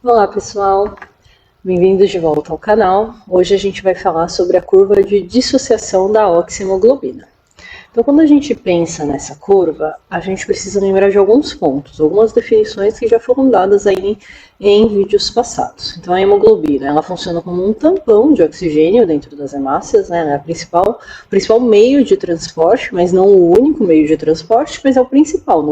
Olá pessoal, bem-vindos de volta ao canal. Hoje a gente vai falar sobre a curva de dissociação da oxihemoglobina. Então, quando a gente pensa nessa curva, a gente precisa lembrar de alguns pontos, algumas definições que já foram dadas aí em vídeos passados. Então, a hemoglobina, ela funciona como um tampão de oxigênio dentro das hemácias, né? Ela é o principal meio de transporte, mas não o único meio de transporte, mas é o principal,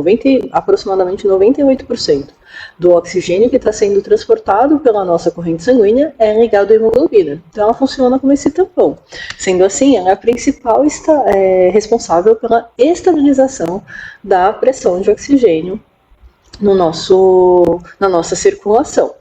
aproximadamente 98% do oxigênio que está sendo transportado pela nossa corrente sanguínea é ligado à hemoglobina. Então ela funciona como esse tampão. Sendo assim, ela é a principal responsável pela estabilização da pressão de oxigênio na nossa circulação.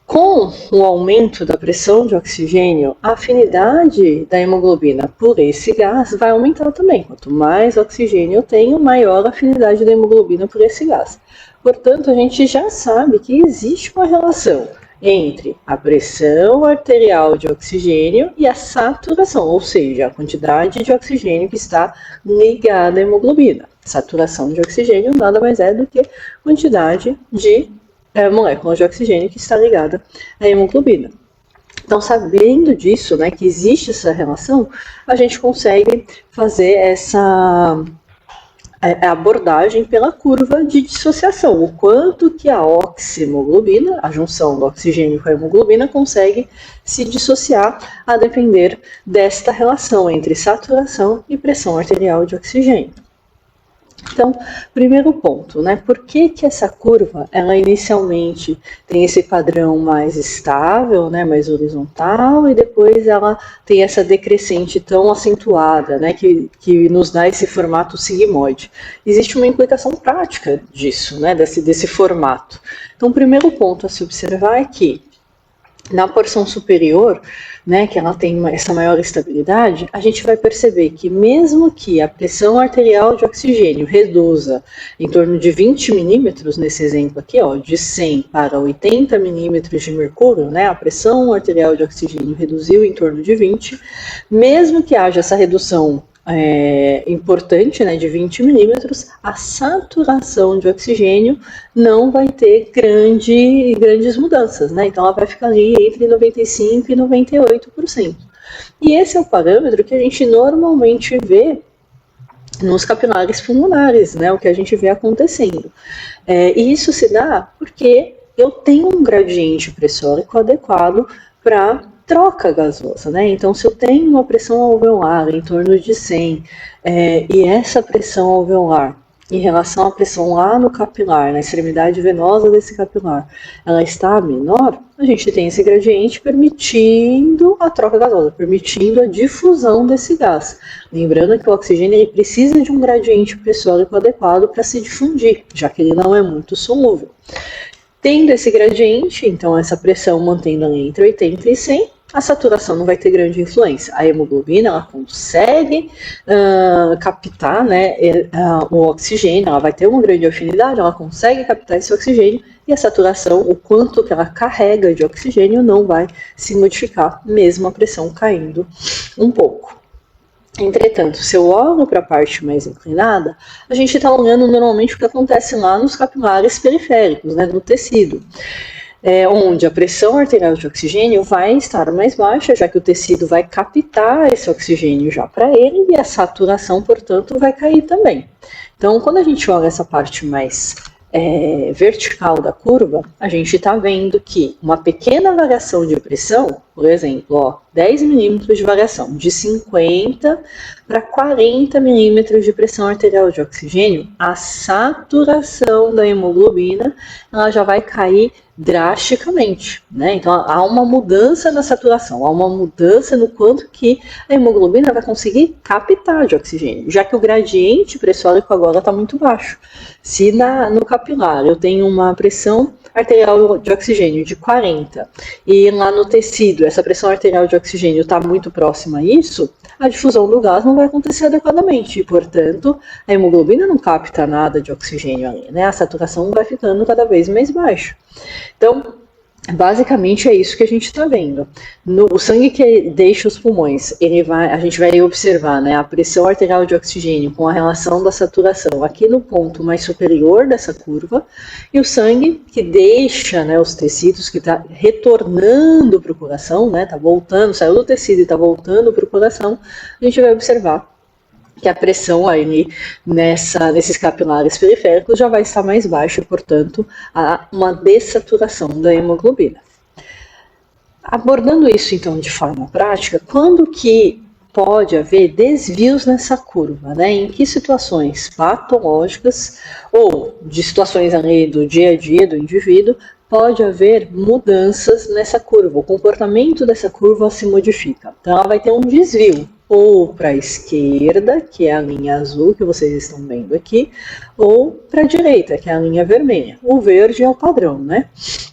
Com o aumento da pressão de oxigênio, a afinidade da hemoglobina por esse gás vai aumentar também. Quanto mais oxigênio eu tenho, maior a afinidade da hemoglobina por esse gás. Portanto, a gente já sabe que existe uma relação entre a pressão arterial de oxigênio e a saturação, ou seja, a quantidade de oxigênio que está ligada à hemoglobina. Saturação de oxigênio nada mais é do que quantidade de moléculas de oxigênio que está ligada à hemoglobina. Então, sabendo disso, né, que existe essa relação, a gente consegue fazer essa abordagem pela curva de dissociação, o quanto que a oxihemoglobina, a junção do oxigênio com a hemoglobina, consegue se dissociar a depender desta relação entre saturação e pressão arterial de oxigênio. Então, primeiro ponto, né? Por que essa curva, ela inicialmente tem esse padrão mais estável, né, mais horizontal, e depois ela tem essa decrescente tão acentuada, né, que nos dá esse formato sigmoide? Existe uma implicação prática disso, né, desse formato. Então, o primeiro ponto a se observar é que na porção superior, né, que ela tem essa maior estabilidade, a gente vai perceber que mesmo que a pressão arterial de oxigênio reduza em torno de 20 milímetros, nesse exemplo aqui, ó, de 100 para 80 milímetros de mercúrio, né, a pressão arterial de oxigênio reduziu em torno de 20, mesmo que haja essa redução importante, né, de 20 milímetros, a saturação de oxigênio não vai ter grandes mudanças, né? Então ela vai ficar ali entre 95% e 98%. E esse é o parâmetro que a gente normalmente vê nos capilares pulmonares, né? O que a gente vê acontecendo. E isso se dá porque eu tenho um gradiente pressórico adequado para troca gasosa, né? Então, se eu tenho uma pressão alveolar em torno de 100 e essa pressão alveolar em relação à pressão lá no capilar, na extremidade venosa desse capilar, ela está menor, a gente tem esse gradiente permitindo a troca gasosa, permitindo a difusão desse gás. Lembrando que o oxigênio ele precisa de um gradiente pressórico adequado para se difundir, já que ele não é muito solúvel. Tendo esse gradiente, então essa pressão mantendo ali entre 80 e 100, a saturação não vai ter grande influência. A hemoglobina ela consegue captar, né, o oxigênio, ela vai ter uma grande afinidade, ela consegue captar esse oxigênio e a saturação, o quanto que ela carrega de oxigênio não vai se modificar, mesmo a pressão caindo um pouco. Entretanto, se eu olho para a parte mais inclinada, a gente está olhando normalmente o que acontece lá nos capilares periféricos, né, no tecido, onde a pressão arterial de oxigênio vai estar mais baixa, já que o tecido vai captar esse oxigênio já para ele e a saturação, portanto, vai cair também. Então, quando a gente olha essa parte mais vertical da curva, a gente está vendo que uma pequena variação de pressão, por exemplo, ó, 10 milímetros de variação, de 50 para 40 milímetros de pressão arterial de oxigênio, a saturação da hemoglobina ela já vai cair drasticamente, né? Então há uma mudança na saturação, há uma mudança no quanto que a hemoglobina vai conseguir captar de oxigênio, já que o gradiente pressórico agora está muito baixo. Se no capilar eu tenho uma pressão arterial de oxigênio de 40 e lá no tecido essa pressão arterial de oxigênio está muito próxima a isso, a difusão do gás não vai acontecer adequadamente e, portanto, a hemoglobina não capta nada de oxigênio ali, né? A saturação vai ficando cada vez mais baixa. Então, Basicamente é isso que a gente está vendo. O sangue que deixa os pulmões, a gente vai observar, né, a pressão arterial de oxigênio com a relação da saturação aqui no ponto mais superior dessa curva, e o sangue que deixa, né, os tecidos, que está retornando para o coração, né, está voltando, saiu do tecido e está voltando para o coração, a gente vai observar que a pressão aí nesses capilares periféricos já vai estar mais baixa, portanto, há uma dessaturação da hemoglobina. Abordando isso, então, de forma prática, quando que pode haver desvios nessa curva, né? Em que situações patológicas ou de situações ali do dia a dia do indivíduo pode haver mudanças nessa curva, o comportamento dessa curva se modifica. Então, ela vai ter um desvio, ou para a esquerda, que é a linha azul que vocês estão vendo aqui, ou para a direita, que é a linha vermelha. O verde é o padrão, né?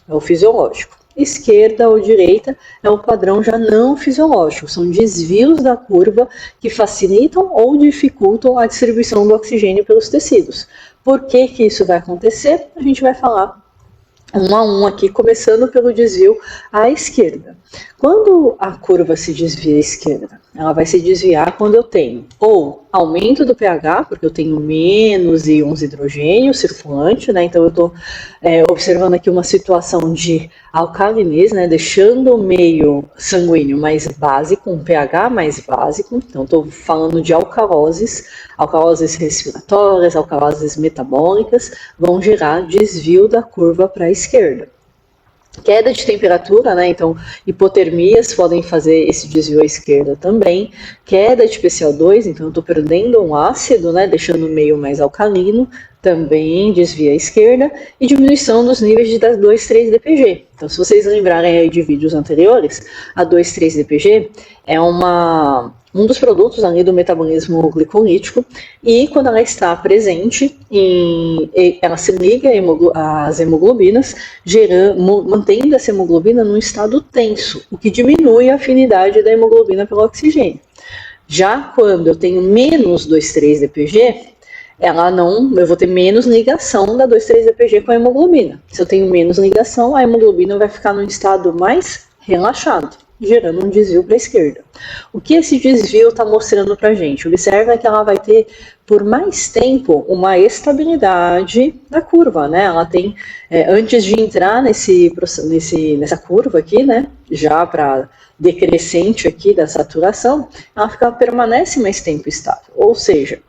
É o fisiológico. Esquerda ou direita é o padrão já não fisiológico, são desvios da curva que facilitam ou dificultam a distribuição do oxigênio pelos tecidos. Por que que isso vai acontecer? A gente vai falar um a um aqui, começando pelo desvio à esquerda. Quando a curva se desvia à esquerda, ela vai se desviar quando eu tenho ou aumento do pH, porque eu tenho menos íons hidrogênio circulante, né? Então eu estou observando aqui uma situação de alcalinez, né? Deixando o meio sanguíneo mais básico, um pH mais básico. Então estou falando de alcaloses respiratórias, alcaloses metabólicas, vão gerar desvio da curva para a esquerda. Queda de temperatura, né? Então, hipotermias podem fazer esse desvio à esquerda também. Queda de PCO2, então eu estou perdendo um ácido, né? Deixando o meio mais alcalino, também desvia à esquerda. E diminuição dos níveis de 2,3-DPG. Então, se vocês lembrarem aí de vídeos anteriores, a 2,3-DPG é um dos produtos ali do metabolismo glicolítico, e quando ela está presente, ela se liga às hemoglobinas, mantendo essa hemoglobina num estado tenso, o que diminui a afinidade da hemoglobina pelo oxigênio. Já quando eu tenho menos 2,3-DPG, eu vou ter menos ligação da 2,3-DPG com a hemoglobina. Se eu tenho menos ligação, a hemoglobina vai ficar num estado mais relaxado, gerando um desvio para a esquerda. O que esse desvio está mostrando para a gente? Observa que ela vai ter, por mais tempo, uma estabilidade da curva, né? Ela tem, antes de entrar nessa curva aqui, né? Já para decrescente aqui da saturação, ela permanece mais tempo estável. Ou seja,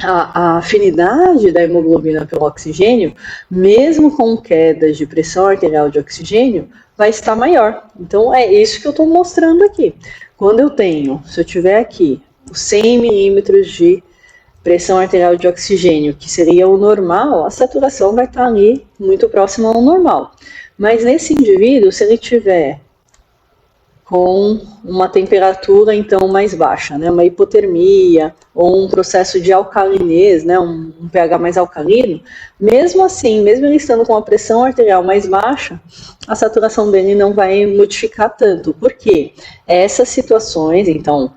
a afinidade da hemoglobina pelo oxigênio, mesmo com quedas de pressão arterial de oxigênio, vai estar maior. Então é isso que eu estou mostrando aqui. Se eu tiver aqui os 100 milímetros de pressão arterial de oxigênio, que seria o normal, a saturação vai estar ali muito próxima ao normal. Mas nesse indivíduo, se ele tiver com uma temperatura então mais baixa, né, uma hipotermia ou um processo de alcalinez, né, um pH mais alcalino, mesmo assim, mesmo ele estando com a pressão arterial mais baixa, a saturação dele não vai modificar tanto. Por quê? Essas situações, então,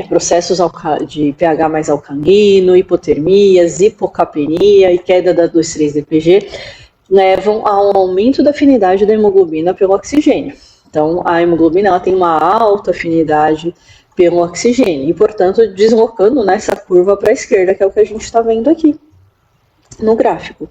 processos de pH mais alcalino, hipotermias, hipocapnia e queda da 2,3-DPG levam ao aumento da afinidade da hemoglobina pelo oxigênio. Então, a hemoglobina ela tem uma alta afinidade pelo oxigênio e, portanto, deslocando nessa curva para a esquerda, que é o que a gente está vendo aqui no gráfico.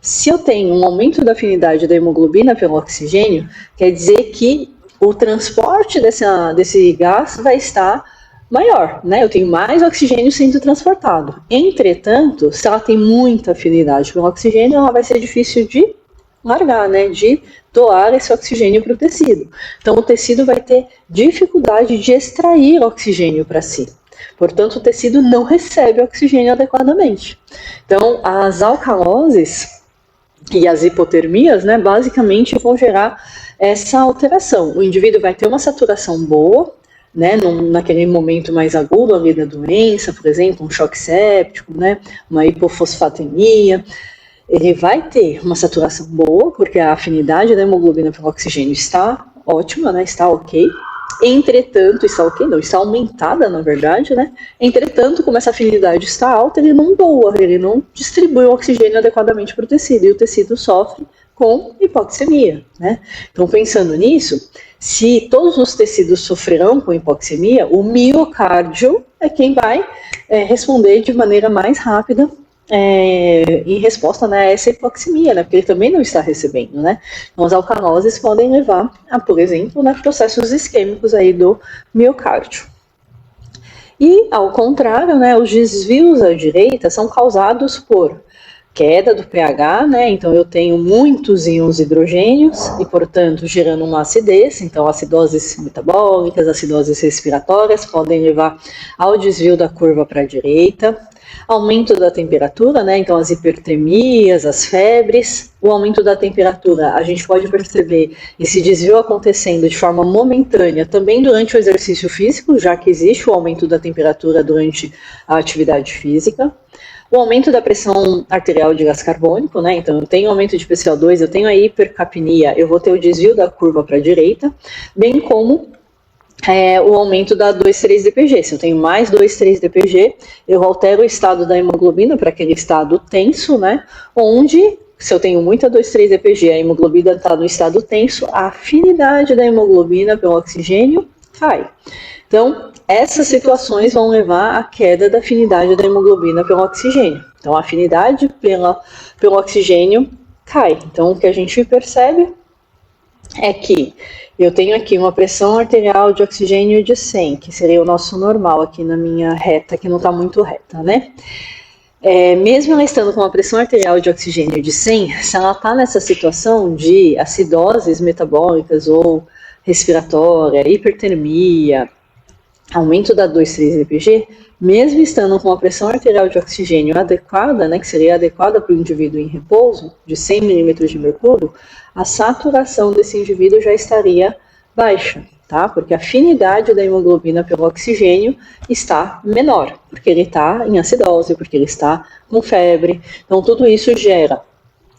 Se eu tenho um aumento da afinidade da hemoglobina pelo oxigênio, quer dizer que o transporte desse gás vai estar maior, né? Eu tenho mais oxigênio sendo transportado. Entretanto, se ela tem muita afinidade pelo oxigênio, ela vai ser difícil de largar, né? De doar esse oxigênio para o tecido. Então, o tecido vai ter dificuldade de extrair oxigênio para si. Portanto, o tecido não recebe oxigênio adequadamente. Então, as alcaloses e as hipotermias, né, basicamente vão gerar essa alteração. O indivíduo vai ter uma saturação boa, né, naquele momento mais agudo ali da doença, por exemplo, um choque séptico, né, uma hipofosfatemia. Ele vai ter uma saturação boa, porque a afinidade da hemoglobina pelo oxigênio está ótima, né, está ok. Entretanto, está aumentada, na verdade, né? Entretanto, como essa afinidade está alta, ele não doa, ele não distribui o oxigênio adequadamente para o tecido, e o tecido sofre com hipoxemia, né? Então, pensando nisso, se todos os tecidos sofrerão com hipoxemia, o miocárdio é quem vai responder de maneira mais rápida em resposta, né, a essa hipoxemia, né, porque ele também não está recebendo, né? Então, as alcaloses podem levar a, por exemplo, né, processos isquêmicos aí do miocárdio. E, ao contrário, né, os desvios à direita são causados por queda do pH, né? Então eu tenho muitos íons hidrogênios e, portanto, gerando uma acidez. Então, acidoses metabólicas, acidoses respiratórias podem levar ao desvio da curva para a direita. Aumento da temperatura, né? Então, as hipertermias, as febres. O aumento da temperatura, a gente pode perceber esse desvio acontecendo de forma momentânea também durante o exercício físico, já que existe o aumento da temperatura durante a atividade física. O aumento da pressão arterial de gás carbônico, né? Então, eu tenho aumento de PCO2, eu tenho a hipercapnia, eu vou ter o desvio da curva para a direita, bem como o aumento da 2,3-DPG. Se eu tenho mais 2,3-DPG, eu altero o estado da hemoglobina para aquele estado tenso, né? Onde, se eu tenho muita 2,3-DPG, a hemoglobina está no estado tenso, a afinidade da hemoglobina pelo oxigênio cai. Então, essas situações vão levar à queda da afinidade da hemoglobina pelo oxigênio. Então, a afinidade pelo oxigênio cai. Então, o que a gente percebe é que eu tenho aqui uma pressão arterial de oxigênio de 100, que seria o nosso normal aqui na minha reta, que não está muito reta, né? Mesmo ela estando com uma pressão arterial de oxigênio de 100, se ela está nessa situação de acidoses metabólicas ou respiratória, hipertermia, aumento da 2,3-DPG, mesmo estando com uma pressão arterial de oxigênio adequada, né, que seria adequada para o indivíduo em repouso, de 100 milímetros de mercúrio, a saturação desse indivíduo já estaria baixa, tá? Porque a afinidade da hemoglobina pelo oxigênio está menor, porque ele está em acidose, porque ele está com febre. Então, tudo isso gera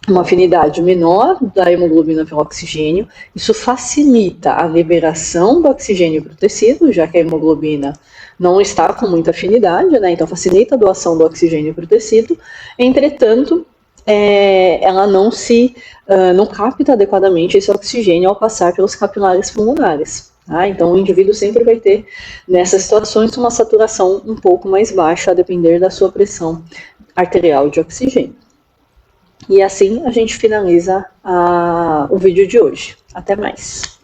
uma afinidade menor da hemoglobina pelo oxigênio. Isso facilita a liberação do oxigênio para o tecido, já que a hemoglobina não está com muita afinidade, né? Então facilita a doação do oxigênio para o tecido. Entretanto, ela não capta adequadamente esse oxigênio ao passar pelos capilares pulmonares. Tá? Então o indivíduo sempre vai ter, nessas situações, uma saturação um pouco mais baixa, a depender da sua pressão arterial de oxigênio. E assim a gente finaliza o vídeo de hoje. Até mais!